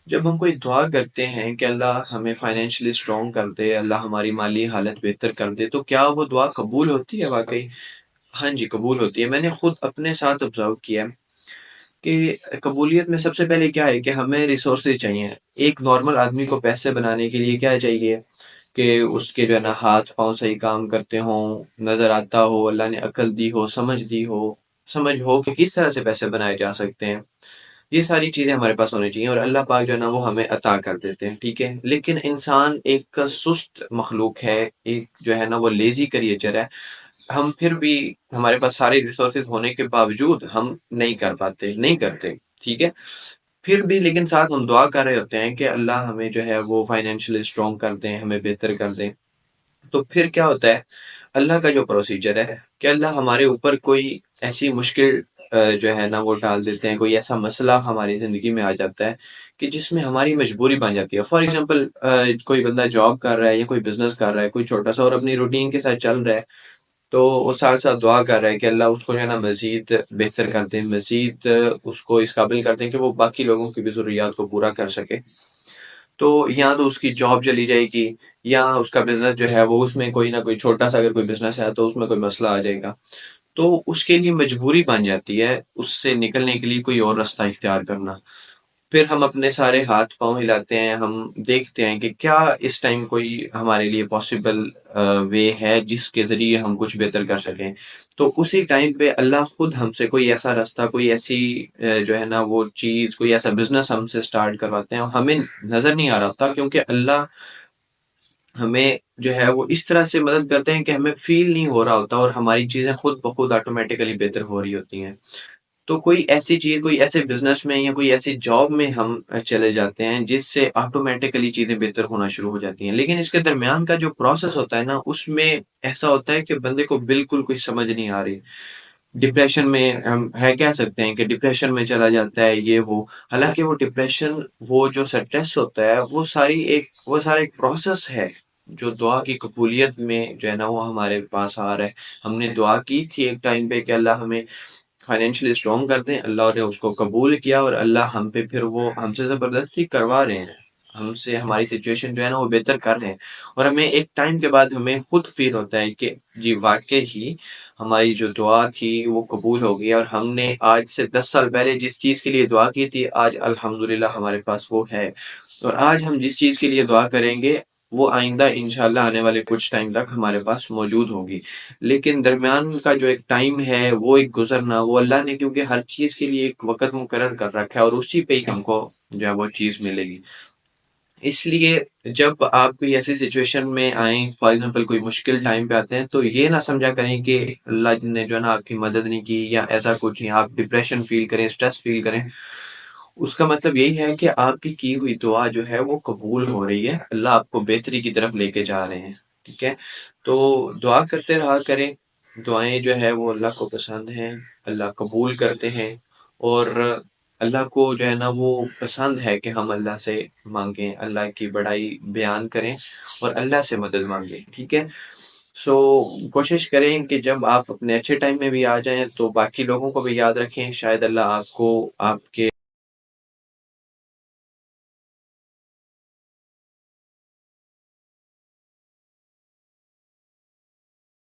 جب ہم کوئی دعا کرتے ہیں کہ اللہ ہمیں فائنینشلی اسٹرانگ کر دے، اللہ ہماری مالی حالت بہتر کر دے، تو کیا وہ دعا قبول ہوتی ہے واقعی؟ ہاں جی، قبول ہوتی ہے۔ میں نے خود اپنے ساتھ آبزرو کیا ہے کہ قبولیت میں سب سے پہلے کیا ہے کہ ہمیں ریسورسز چاہیے۔ ایک نارمل آدمی کو پیسے بنانے کے لیے کیا چاہیے کہ اس کے جو ہے نا ہاتھ پاؤں صحیح کام کرتے ہوں، نظر آتا ہو، اللہ نے عقل دی ہو، سمجھ ہو کہ کس طرح سے پیسے بنائے جا سکتے ہیں۔ یہ ساری چیزیں ہمارے پاس ہونی چاہیے اور اللہ پاک جو ہے نا وہ ہمیں عطا کر دیتے ہیں، ٹھیک ہے۔ لیکن انسان ایک سست مخلوق ہے، ایک جو ہے نا وہ لیزی کریچر ہے۔ ہم پھر بھی ہمارے پاس سارے ریسورسز ہونے کے باوجود ہم نہیں کر پاتے، نہیں کرتے، ٹھیک ہے۔ پھر بھی لیکن ساتھ ہم دعا کر رہے ہوتے ہیں کہ اللہ ہمیں جو ہے وہ فائنینشلی اسٹرانگ کر دیں، ہمیں بہتر کر دیں۔ تو پھر کیا ہوتا ہے، اللہ کا جو پروسیجر ہے کہ اللہ ہمارے اوپر کوئی ایسی مشکل جو ہے نا وہ ڈال دیتے ہیں، کوئی ایسا مسئلہ ہماری زندگی میں آ جاتا ہے کہ جس میں ہماری مجبوری بن جاتی ہے۔ فار ایگزامپل کوئی بندہ جاب کر رہا ہے یا کوئی بزنس کر رہا ہے کوئی چھوٹا سا، اور اپنی روٹین کے ساتھ چل رہا ہے، تو وہ ساتھ ساتھ دعا کر رہا ہے کہ اللہ اس کو جو ہے نا مزید بہتر کر دیں، مزید اس کو اس قابل کر دیں کہ وہ باقی لوگوں کی بھی ضروریات کو پورا کر سکے۔ تو یا تو اس کی جاب چلی جائے گی، یا اس کا بزنس جو ہے وہ اس میں کوئی نہ کوئی چھوٹا سا اگر کوئی بزنس ہے تو اس میں کوئی مسئلہ آ جائے گا، تو اس کے لیے مجبوری بن جاتی ہے اس سے نکلنے کے لیے کوئی اور راستہ اختیار کرنا۔ پھر ہم اپنے سارے ہاتھ پاؤں ہلاتے ہیں، ہم دیکھتے ہیں کہ کیا اس ٹائم کوئی ہمارے لیے پاسبل وے ہے جس کے ذریعے ہم کچھ بہتر کر سکیں۔ تو اسی ٹائم پہ اللہ خود ہم سے کوئی ایسا راستہ، کوئی ایسی جو ہے نا وہ چیز، کوئی ایسا بزنس ہم سے سٹارٹ کرواتے ہیں، ہمیں نظر نہیں آ رہا ہوتا کیونکہ اللہ ہمیں جو ہے وہ اس طرح سے مدد کرتے ہیں کہ ہمیں فیل نہیں ہو رہا ہوتا اور ہماری چیزیں خود بخود آٹومیٹیکلی بہتر ہو رہی ہوتی ہیں۔ تو کوئی ایسی چیز، کوئی ایسے بزنس میں یا کوئی ایسی جاب میں ہم چلے جاتے ہیں جس سے آٹومیٹیکلی چیزیں بہتر ہونا شروع ہو جاتی ہیں، لیکن اس کے درمیان کا جو پروسیس ہوتا ہے نا، اس میں ایسا ہوتا ہے کہ بندے کو بالکل کوئی سمجھ نہیں آ رہی، ڈپریشن میں ہم ہے کہہ سکتے ہیں کہ ڈپریشن میں چلا جاتا ہے یہ وہ۔ حالانکہ وہ ڈپریشن، وہ جو سٹریس ہوتا ہے، وہ سارا ایک پروسیس ہے جو دعا کی قبولیت میں جو ہے نا وہ ہمارے پاس آ رہا ہے۔ ہم نے دعا کی تھی ایک ٹائم پہ کہ اللہ ہمیں فائنینشلی اسٹرانگ کر دیں، اللہ نے اس کو قبول کیا اور اللہ ہم پہ پھر وہ ہم سے زبردستی کروا رہے ہیں، ہم سے ہماری سچویشن جو ہے نا وہ بہتر کر رہے ہیں۔ اور ہمیں ایک ٹائم کے بعد ہمیں خود فیل ہوتا ہے کہ جی واقعی ہی ہماری جو دعا تھی وہ قبول ہو گئی، اور ہم نے آج سے 10 سال پہلے جس چیز کے لیے دعا کی تھی آج الحمدللہ ہمارے پاس وہ ہے، اور آج ہم جس چیز کے لیے دعا کریں گے وہ آئندہ انشاءاللہ آنے والے کچھ ٹائم تک ہمارے پاس موجود ہوگی۔ لیکن درمیان کا جو ایک ٹائم ہے وہ ایک گزرنا، وہ اللہ نے کیونکہ ہر چیز کے لیے ایک وقت مقرر کر رکھا ہے اور اسی پہ ہی ہم کو جو ہے وہ چیز ملے گی۔ اس لیے جب آپ کوئی ایسی سچویشن میں آئیں، فار ایگزامپل کوئی مشکل ٹائم پہ آتے ہیں، تو یہ نہ سمجھا کریں کہ اللہ نے جو ہے نا آپ کی مدد نہیں کی یا ایسا کچھ نہیں، آپ ڈپریشن فیل کریں، اسٹریس فیل کریں۔ اس کا مطلب یہی ہے کہ آپ کی ہوئی دعا جو ہے وہ قبول ہو رہی ہے، اللہ آپ کو بہتری کی طرف لے کے جا رہے ہیں، ٹھیک ہے۔ تو دعا کرتے رہا کریں، دعائیں جو ہے وہ اللہ کو پسند ہیں، اللہ قبول کرتے ہیں، اور اللہ کو جو ہے نا وہ پسند ہے کہ ہم اللہ سے مانگیں، اللہ کی بڑائی بیان کریں اور اللہ سے مدد مانگیں، ٹھیک ہے۔ سو کوشش کریں کہ جب آپ اپنے اچھے ٹائم میں بھی آ جائیں تو باقی لوگوں کو بھی یاد رکھیں، شاید اللہ آپ کو آپ کے